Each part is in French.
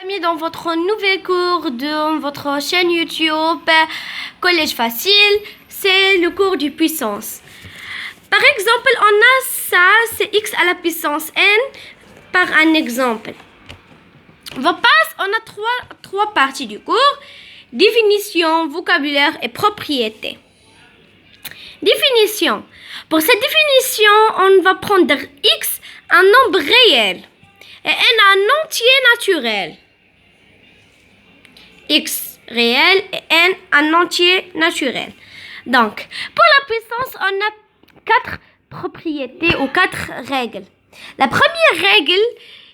bienvenue dans votre nouvel cours de votre chaîne YouTube Collège Facile. C'est le cours du puissance. Par exemple, on a ça, c'est x à la puissance n par un exemple. On a trois parties du cours. Définition, vocabulaire et propriété. Définition. Pour cette définition, on va prendre x, un nombre réel, et n, un entier naturel. X réel et n, un entier naturel. Donc, pour la puissance, on a 4 propriétés ou 4 règles. La première règle,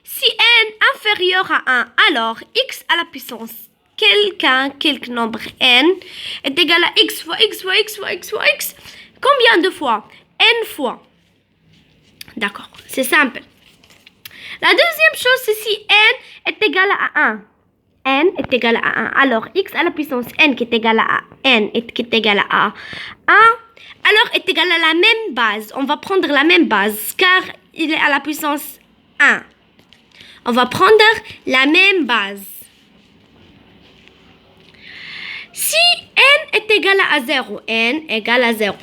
si n inférieur à 1, alors x à la puissance quelque nombre n est égal à x fois x fois x fois x fois x. Combien de fois? N fois. D'accord, c'est simple. La deuxième chose, c'est si n est égal à 1. N est égal à 1. Alors, x à la puissance n qui est égal à n qui est égal à 1, alors est égal à la même base. On va prendre la même base car il est à la puissance 1. On va prendre la même base. Si n est égal à 0, n égale à 0.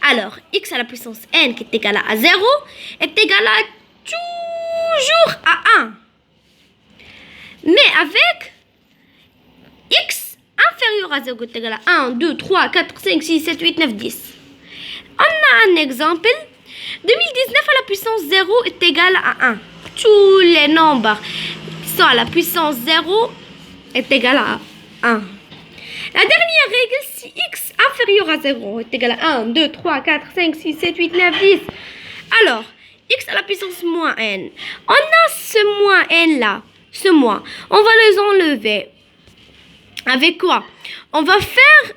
Alors, x à la puissance n qui est égal à 0 est égal à toujours à 1. Mais avec x inférieur à 0 est égal à 1, 2, 3, 4, 5, 6, 7, 8, 9, 10. On a un exemple. 2019 à la puissance 0 est égal à 1. Tous les nombres qui sont à la puissance 0 est égal à 1. La dernière règle, si x inférieur à 0 est égal à 1, 2, 3, 4, 5, 6, 7, 8, 9, 10. Alors, x à la puissance moins n. On a ce moins n là, ce moins. On va les enlever. Avec quoi? On va faire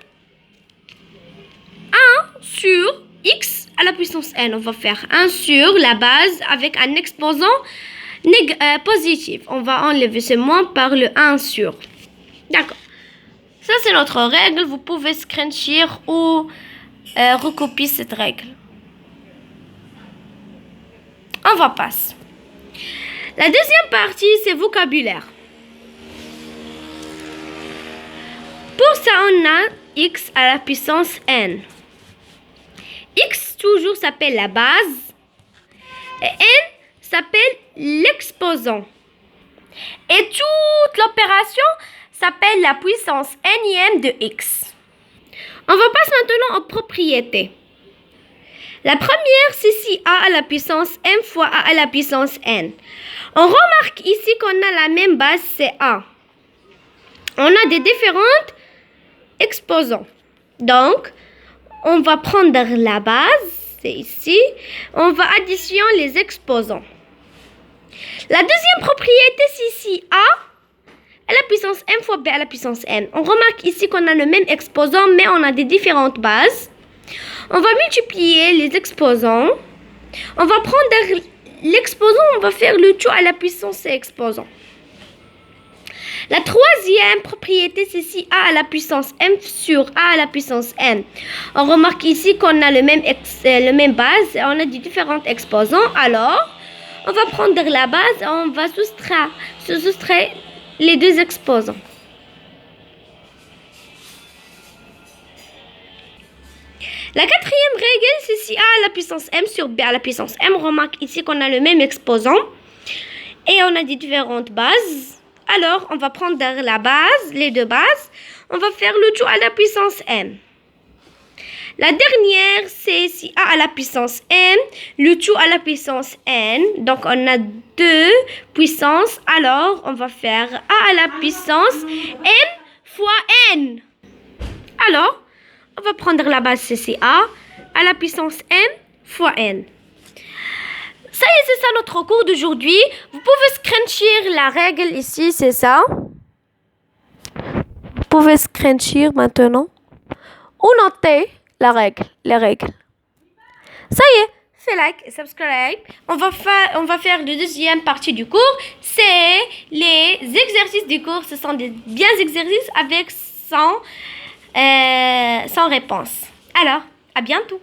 1 sur x à la puissance n. On va faire 1 sur la base avec un exposant positif. On va enlever ce moins par le 1 sur. D'accord. Ça, c'est notre règle. Vous pouvez screenshot ou recopier cette règle. On va passer. La deuxième partie, c'est vocabulaire. Pour ça, on a x à la puissance n. X toujours s'appelle la base et n s'appelle l'exposant. Et toute l'opération s'appelle la puissance nième de x. On va passer maintenant aux propriétés. La première, c'est si a à la puissance m fois a à la puissance n. On remarque ici qu'on a la même base, c'est a. On a des différentes exposants. Donc, on va prendre la base, c'est ici. On va additionner les exposants. La deuxième propriété, c'est si a à la puissance m fois b à la puissance n. On remarque ici qu'on a le même exposant, mais on a des différentes bases. On va multiplier les exposants. On va prendre l'exposant, on va faire le tout à la puissance exposant. La troisième propriété, c'est si a à la puissance m sur a à la puissance n. On remarque ici qu'on a le même base, on a des différents exposants. Alors, on va prendre la base et on va soustraire les deux exposants. La quatrième règle, c'est si a à la puissance m sur b à la puissance m. On remarque ici qu'on a le même exposant et on a des différentes bases. Alors, on va prendre la base, les deux bases. On va faire le tout à la puissance m. La dernière, c'est si a à la puissance m, le tout à la puissance n. Donc, on a deux puissances. Alors, on va faire a à la puissance m fois n. Alors, on va prendre la base, c'est a à la puissance m fois n. Ça y est, c'est ça notre cours d'aujourd'hui. Vous pouvez screenshot la règle ici, c'est ça. Vous pouvez screenshot maintenant. Ou noter les règles. Ça y est, fais like et subscribe. On va faire la deuxième partie du cours. C'est les exercices du cours. Ce sont des bien exercices avec sans réponse. Alors, à bientôt.